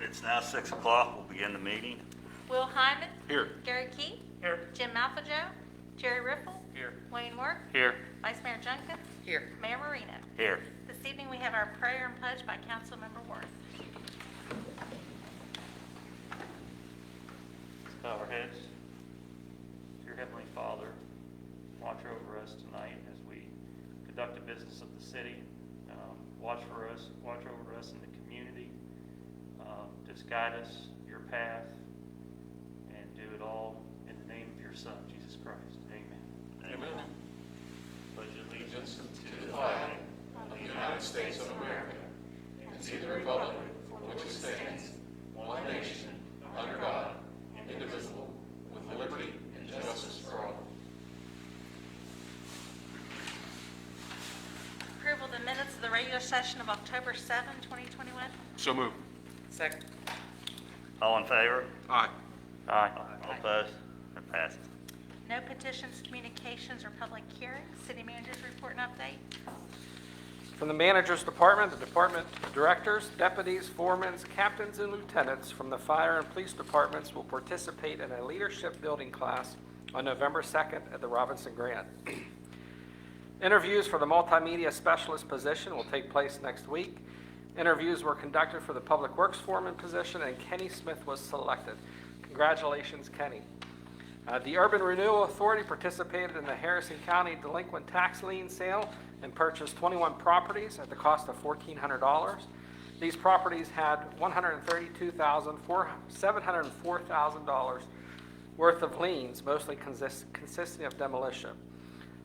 It's now 6 o'clock. We'll begin the meeting. Will Hyman. Here. Gary Key. Here. Jim Malfajoe. Jerry Riffle. Here. Wayne Work. Here. Vice Mayor Junkin. Here. Mayor Marino. Here. This evening we have our prayer and pledge by Councilmember Worth. Let's bow our heads. Dear Heavenly Father, watch over us tonight as we conduct the business of the city. Watch over us in the community. Just guide us your path and do it all in the name of your Son, Jesus Christ. Amen. Amen. Pledge allegiance To the flag of the United States of America and to the republic for which it stands, one nation, under God, indivisible, with liberty and justice for all. Approval of the minutes of the regular session of October 7, 2021. So moved. Second. All in favor? Aye. Aye. All opposed? It passes. No petitions, communications, or public hearings. City managers report and update. From the Manager's Department, the Department Directors, Deputies, Foremen, Captains, and Lieutenants from the Fire and Police Departments will participate in a leadership building class on November 2nd at the Robinson Grant. Interviews for the Multimedia Specialist position will take place next week. Interviews were conducted for the Public Works Foreman position, and Kenny Smith was selected. Congratulations, Kenny. The Urban Renewal Authority participated in the Harrison County delinquent tax lien sale and purchased 21 properties at the cost of $1,400. These properties had $132,704,000 worth of liens, mostly consisting of demolition.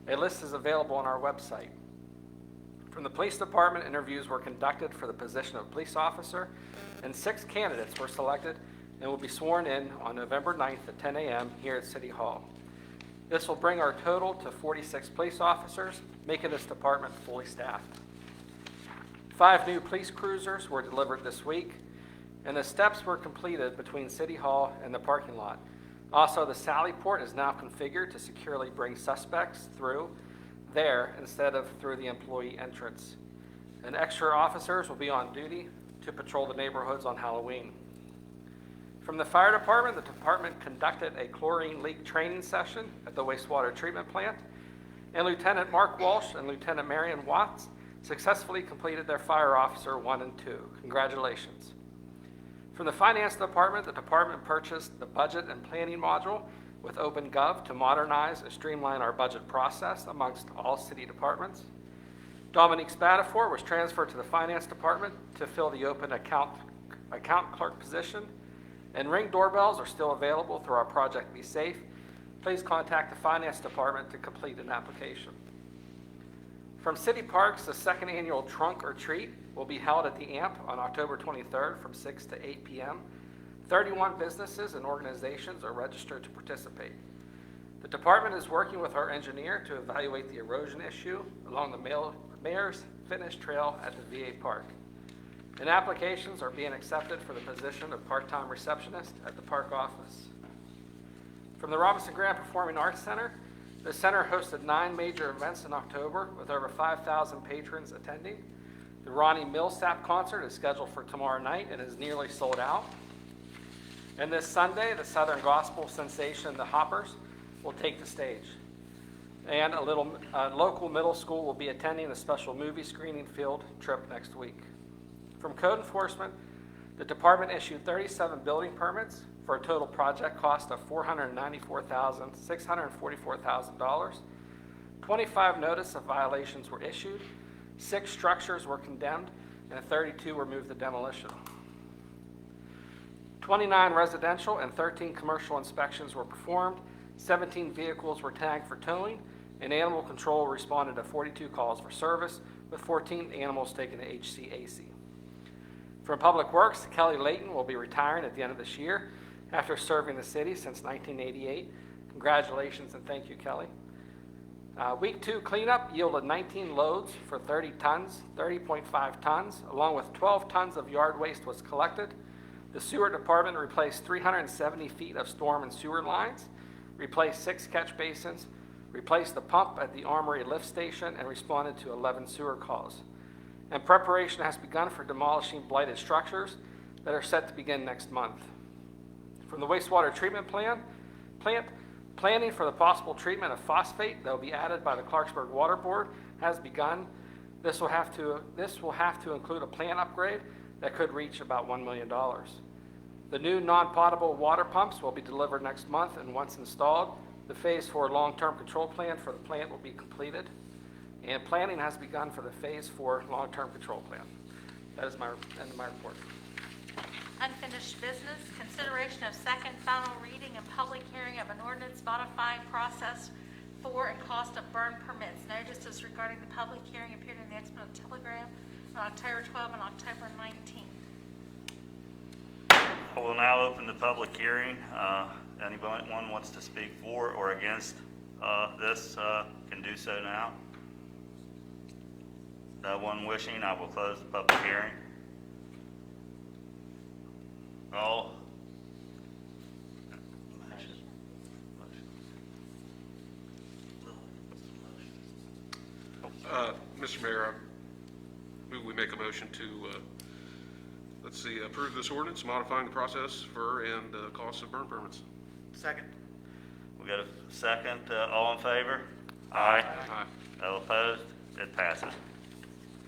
A list is available on our website. From the Police Department, interviews were conducted for the position of police officer, and 6 candidates were selected and will be sworn in on November 9th at 10 a.m. here at City Hall. This will bring our total to 46 police officers, making this department fully staffed. 5 new police cruisers were delivered this week, and the steps were completed between City Hall and the parking lot. Also, the Sally Port is now configured to securely bring suspects through there instead of through the employee entrance. And extra officers will be on duty to patrol the neighborhoods on Halloween. From the fire department, the department conducted a chlorine leak training session at the wastewater treatment plant, and Lieutenant Mark Walsh and Lieutenant Marion Watts successfully completed their Fire Officer 1 and 2. Congratulations. From the finance department, the department purchased the budget and planning module with OpenGov to modernize and streamline our budget process amongst all city departments. Dominique Spatafor was transferred to the finance department to fill the open account clerk position. And Ring doorbells are still available through our Project Be Safe. Please contact the finance department to complete an application. From City Parks, the 2nd annual Trunk or Treat will be held at the AMP on October 23rd from 6 to 8 p.m. 31 businesses and organizations are registered to participate. The department is working with our engineer to evaluate the erosion issue along the Mayor's Fitness Trail at the VA Park. And applications are being accepted for the position of part-time receptionist at the park office. From the Robinson Grant Performing Arts Center, the center hosted 9 major events in October with over 5,000 patrons attending. The Ronnie Millsap concert is scheduled for tomorrow night and is nearly sold out. And this Sunday, the Southern Gospel sensation, the Hoppers, will take the stage. And a local middle school will be attending a special movie screening field trip next week. From code enforcement, the department issued 37 building permits for a total project cost of $494,644. 25 notice of violations were issued, 6 structures were condemned, and 32 were moved to demolition. 29 residential and 13 commercial inspections were performed, 17 vehicles were tagged for towing, and animal control responded to 42 calls for service, with 14 animals taken to HCAC. From Public Works, Kelly Layton will be retiring at the end of this year after serving the city since 1988. Congratulations and thank you, Kelly. Week 2 cleanup yielded 19 loads for 30.5 tons, along with 12 tons of yard waste was collected. The sewer department replaced 370 feet of storm and sewer lines, replaced 6 catch basins, replaced the pump at the Armory lift station, and responded to 11 sewer calls. And preparation has begun for demolishing blighted structures. that are set to begin next month. From the wastewater treatment plant, planning for the possible treatment of phosphate that will be added by the Clarksburg Water Board has begun. This will have to include a plant upgrade that could reach about $1 million. The new non-potable water pumps will be delivered next month, and once installed, the Phase 4 long-term control plan for the plant will be completed, and planning has begun for the Phase 4 long-term control plan. That is end of my report. Unfinished business, consideration of second final reading and public hearing of an ordinance modifying process for and cost of burn permits. Notices regarding the public hearing appeared in the Exponent Telegram on October 12 and October 19. I will now open the public hearing. Anyone wants to speak for or against this can do so now. No one wishing, I will close the public hearing. All. Mr. Mayor, I move we make a motion to, approve this ordinance modifying the process for and cost of burn permits. Second. We got a second. All in favor? Aye. Aye. All opposed? It passes.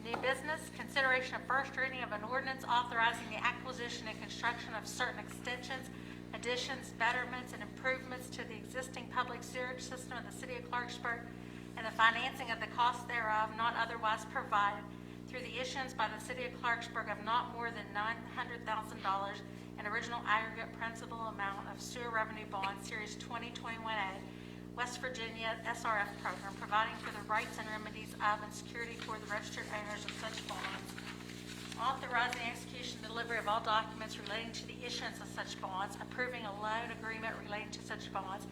New business, consideration of first reading of an ordinance authorizing the acquisition and construction of certain extensions, additions, betterments, and improvements to the existing public sewage system of the city of Clarksburg and the financing of the cost thereof not otherwise provided through the issuance by the city of Clarksburg of not more than $900,000 in original aggregate principal amount of sewer revenue bond series 2021A, West Virginia SRF program, providing for the rights and remedies of and security for the registered owners of such bonds, authorizing execution and delivery of all documents relating to the issuance of such bonds, approving a loan agreement relating to such bonds,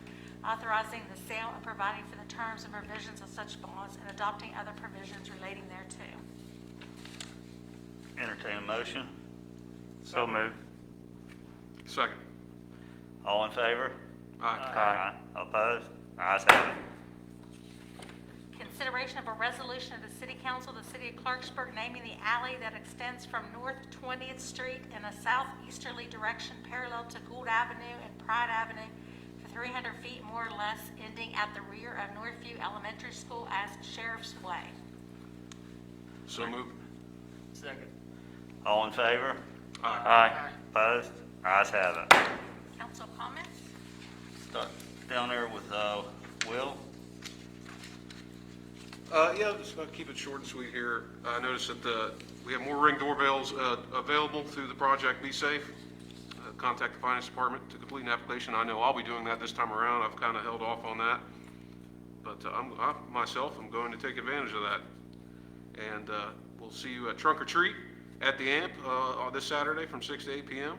authorizing the sale and providing for the terms and provisions of such bonds, and adopting other provisions relating thereto. Entertain a motion. So moved. Second. All in favor? Aye. All opposed? Ayes have it. Consideration of a resolution of the City Council of the City of Clarksburg naming the alley that extends from North 20th Street in a southeasterly direction parallel to Gould Avenue and Pride Avenue for 300 feet more or less, ending at the rear of Northview Elementary School as Sheriff's Way. So moved. Second. All in favor? Aye. Opposed? Ayes have it. Council comments? Start down there with Will. Yeah, just gonna keep it short and sweet here. I noticed that we have more Ring doorbells available through the project Be Safe. Contact the finance department to complete an application. I know I'll be doing that this time around. I've kind of held off on that, but I myself am going to take advantage of that. And we'll see you at Trunk or Treat at the AMP on this Saturday from 6 to 8 p.m.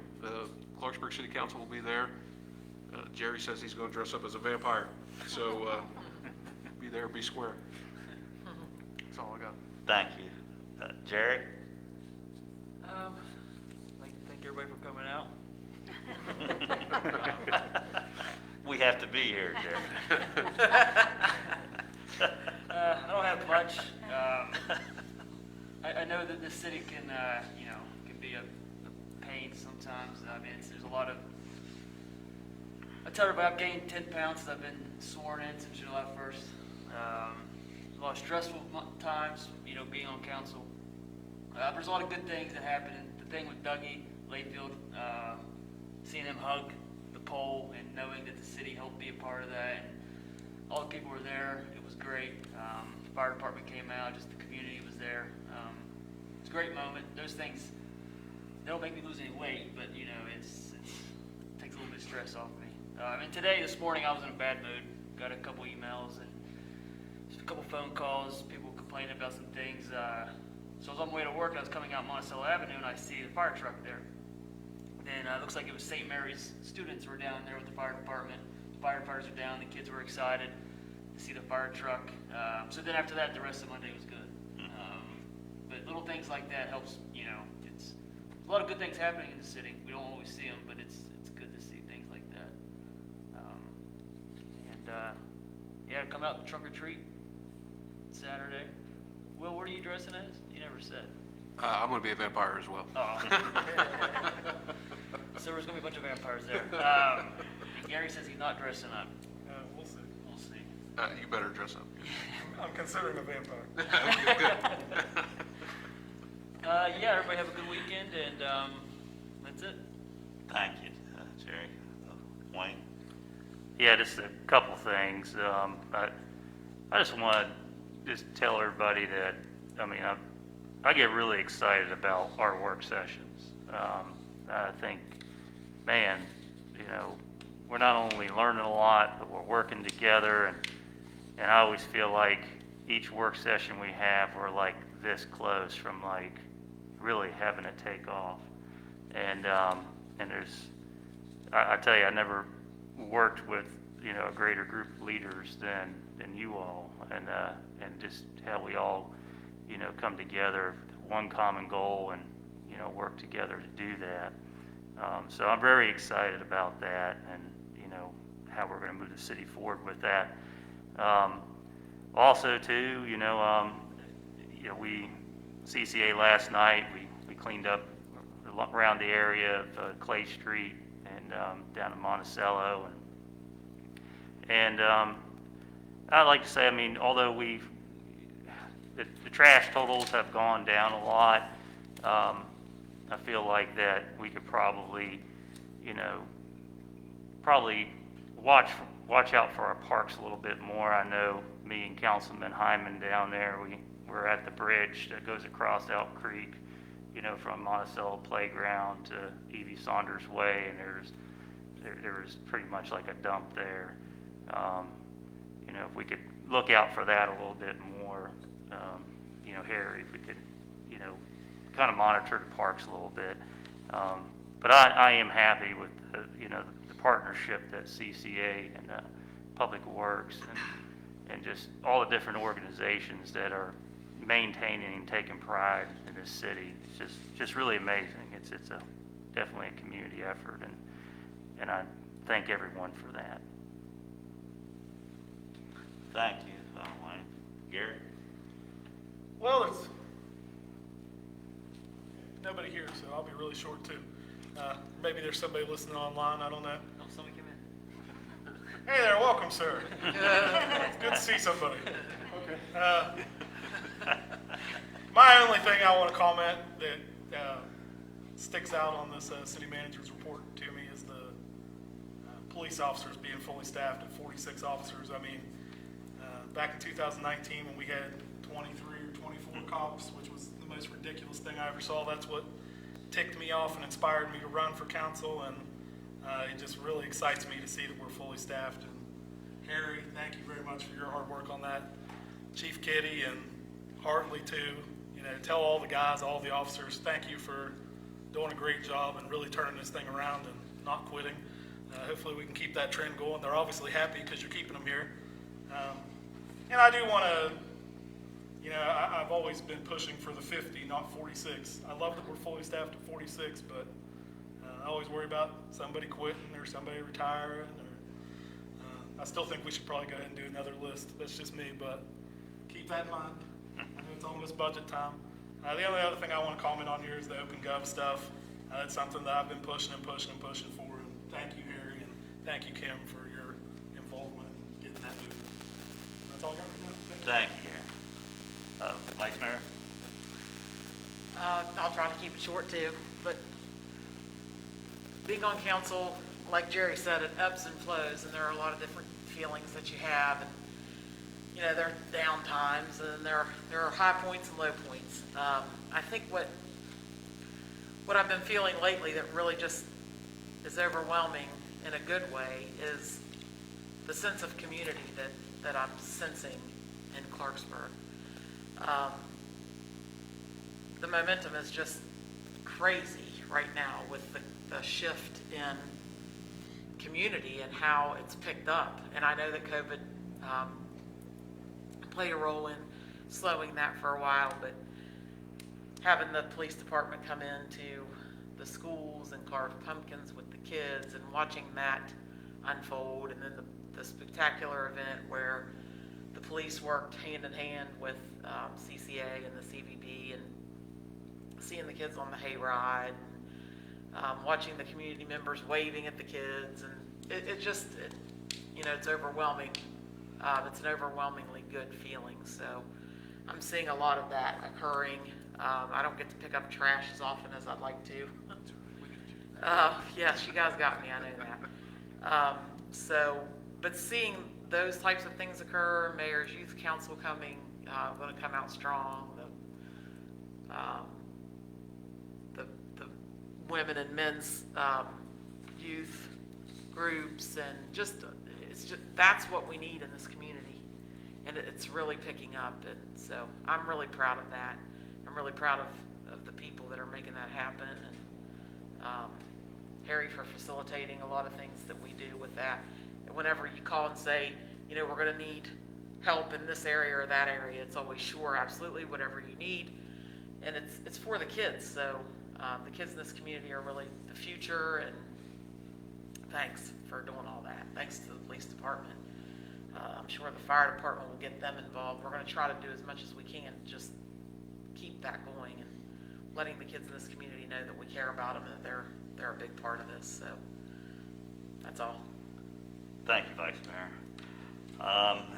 Clarksburg City Council will be there. Jerry says he's going to dress up as a vampire, so be there, be square. That's all I got. Thank you. Jerry? Thank everybody for coming out. We have to be here, Jerry. I don't have much. I know that this city can, can be a pain sometimes. I mean, there's a lot of. I tell everybody I've gained 10 pounds since I've been sworn in since July 1st. There's a lot of stressful times, being on council. There's a lot of good things that happen. And the thing with Dougie Layfield, seeing him hug the pole and knowing that the city helped be a part of that, and all the people were there. It was great. The fire department came out. Just the community was there. It's a great moment. Those things, they don't make me lose any weight, but it takes a little bit of stress off me. This morning, I was in a bad mood. Got a couple emails and just a couple phone calls. People complaining about some things. So I was on my way to work. I was coming out Monticello Avenue, and I see the fire truck there. And it looks like it was St. Mary's students were down there with the fire department. The firefighters are down. The kids were excited to see the fire truck. So then after that, the rest of Monday was good. But little things like that helps. It's a lot of good things happening in the city. We don't always see them, but it's good to see things like that. Come out and trunk or treat Saturday. Will, what are you dressing as? You never said. I'm going to be a vampire as well. Oh. So there's gonna be a bunch of vampires there. Gary says he's not dressing up. We'll see. We'll see. You better dress up. I'm considering a vampire. Yeah, everybody have a good weekend, and that's it. Thank you, Jerry. Wayne? Yeah, just a couple things. I just want to just tell everybody that, I mean, I get really excited about our work sessions. I think, man, you know, we're not only learning a lot, but we're working together, and I always feel like each work session we have, we're like this close from like really having it take off. And there's, I tell you, I never worked with, you know, a greater group of leaders than you all, and just how we all, you know, come together, one common goal, and, you know, work together to do that. So I'm very excited about that, and, you know, how we're going to move the city forward with that. Also, too, we CCA last night, we cleaned up around the area of Clay Street and down in Monticello, and I'd like to say, I mean, although the trash totals have gone down a lot, I feel like that we could probably, you know, watch out for our parks a little bit more. I know me and Councilman Hyman down there, we're at the bridge that goes across Elk Creek, you know, from Monticello Playground to Evie Saunders Way, and there was pretty much like a dump there. You know, if we could look out for that a little bit more, you know, Harry, if we could, you know, kind of monitor the parks a little bit. But I am happy with the partnership that CCA and Public Works and just all the different organizations that are maintaining and taking pride in this city. It's just really amazing. It's definitely a community effort, and I thank everyone for that. Thank you, Wayne. Gary? Well, there's nobody here, so I'll be really short too. Maybe there's somebody listening online, I don't know. Oh, somebody come in. Hey there, welcome, sir. It's good to see somebody. Okay. My only thing I want to comment that sticks out on this city manager's report to me is the police officers being fully staffed at 46 officers. I mean, back in 2019 when we had 23 or 24 cops, which was the most ridiculous thing I ever saw, that's what ticked me off and inspired me to run for council, and it just really excites me to see that we're fully staffed. And Harry, thank you very much for your hard work on that. Chief Kitty and Hartley too, you know, tell all the guys, all the officers, thank you for doing a great job and really turning this thing around and not quitting. Hopefully we can keep that trend going. They're obviously happy because you're keeping them here. And I do want to, you know, I've always been pushing for the 50, not 46. I love that we're fully staffed at 46, but I always worry about somebody quitting or somebody retiring. Or I still think we should probably go ahead and do another list. That's just me, but keep that in mind. I know it's almost budget time. The only other thing I want to comment on here is the OpenGov stuff. It's something that I've been pushing for. And thank you, Harry, and thank you, Kim, for your involvement in getting that moving. That's all I got for now. Thank you, Gary. Vice Mayor? I'll try to keep it short too, but being on council, like Jerry said, it ebbs and flows, and there are a lot of different feelings that you have, and you know, there are down times, and there are high points and low points. I think what I've been feeling lately that really just is overwhelming in a good way is the sense of community that I'm sensing in Clarksburg. The momentum is just crazy right now with the shift in community and how it's picked up. And I know that COVID played a role in slowing that for a while, but having the police department come into the schools and carve pumpkins with the kids and watching that unfold, and then the spectacular event where the police worked hand in hand with CCA and the CVB, and seeing the kids on the hayride, watching the community members waving at the kids, and it's overwhelming. It's an overwhelmingly good feeling. So I'm seeing a lot of that occurring. I don't get to pick up trash as often as I'd like to. Yes, you guys got me, I know that. But seeing those types of things occur, Mayor's Youth Council coming, going to come out strong, the women and men's youth groups, and that's what we need in this community, and it's really picking up, and so I'm really proud of that. I'm really proud of the people that are making that happen, and Harry for facilitating a lot of things that we do with that. And whenever you call and say, we're going to need help in this area or that area, it's always sure, absolutely, whatever you need. And it's for the kids. So the kids in this community are really the future, and thanks for doing all that. Thanks to the police department. I'm sure the fire department will get them involved. We're going to try to do as much as we can, just keep that going and letting the kids in this community know that we care about them and that they're a big part of this. So that's all. Thank you, Vice Mayor.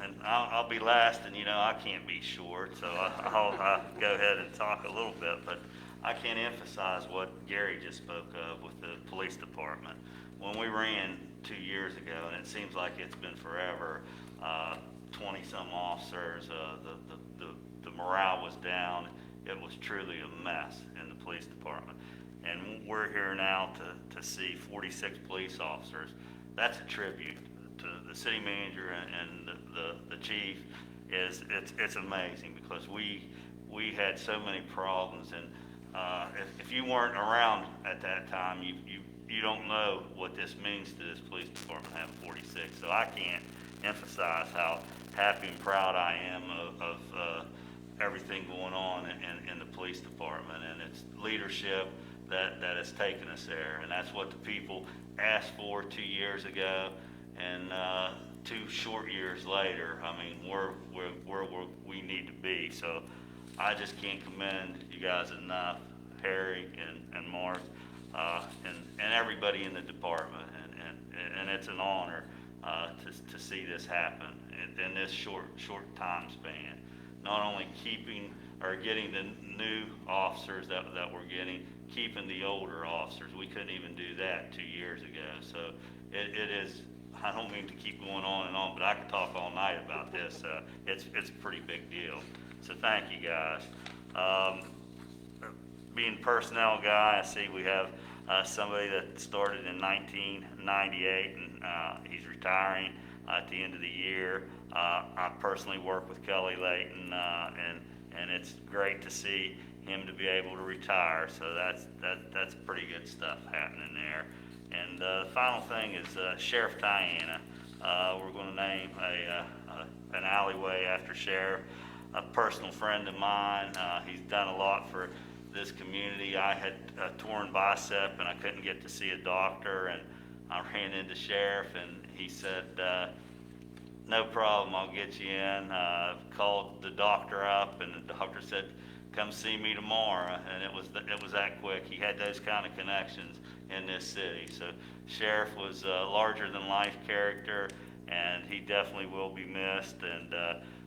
And I'll be last, and I can't be short, so I'll go ahead and talk a little bit, but I can't emphasize what Gary just spoke of with the police department. When we ran 2 years ago, and it seems like it's been forever, 20-some officers, the morale was down. It was truly a mess in the police department. And we're here now to see 46 police officers. That's a tribute to the city manager and the chief. It's amazing, because we had so many problems, and if you weren't around at that time, you don't know what this means to this police department having 46. So I can't emphasize how happy and proud I am of everything going on in the police department, and its leadership that has taken us there. And that's what the people asked for 2 years ago, and 2 short years later, I mean, we're where we need to be. So I just can't commend you guys enough, Harry and Mark, and everybody in the department, and it's an honor to see this happen in this short time span. Not only keeping or getting the new officers that we're getting, keeping the older officers. We couldn't even do that 2 years ago. So it is, I don't mean to keep going on and on, but I could talk all night about this. It's a pretty big deal. So thank you, guys. Being personnel guy, I see we have somebody that started in 1998, and he's retiring at the end of the year. I personally work with Kelly Layton, and it's great to see him to be able to retire. So that's pretty good stuff happening there. And the final thing is Sheriff Diana. We're going to name an alleyway after Sheriff, a personal friend of mine. He's done a lot for this community. I had a torn bicep and I couldn't get to see a doctor, and I ran into Sheriff, and he said, no problem, I'll get you in. Called the doctor up, and the doctor said, come see me tomorrow, and it was that quick. He had those kind of connections in this city. So Sheriff was a larger than life character, and he definitely will be missed, and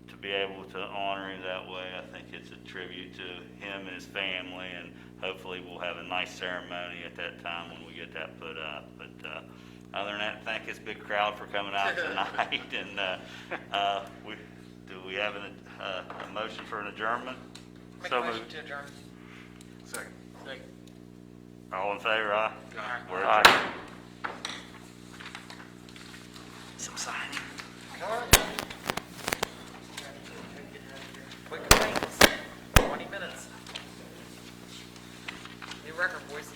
to be able to honor him that way, I think it's a tribute to him and his family, and hopefully we'll have a nice ceremony at that time when we get that put up. But other than that, thank this big crowd for coming out tonight. And do we have a motion for an adjournment? Make So a motion moved. to adjourn. Second. All in favor, aye? Aye. We're adjourned. Some signing. Quick and painless, 20 minutes. New record, boys.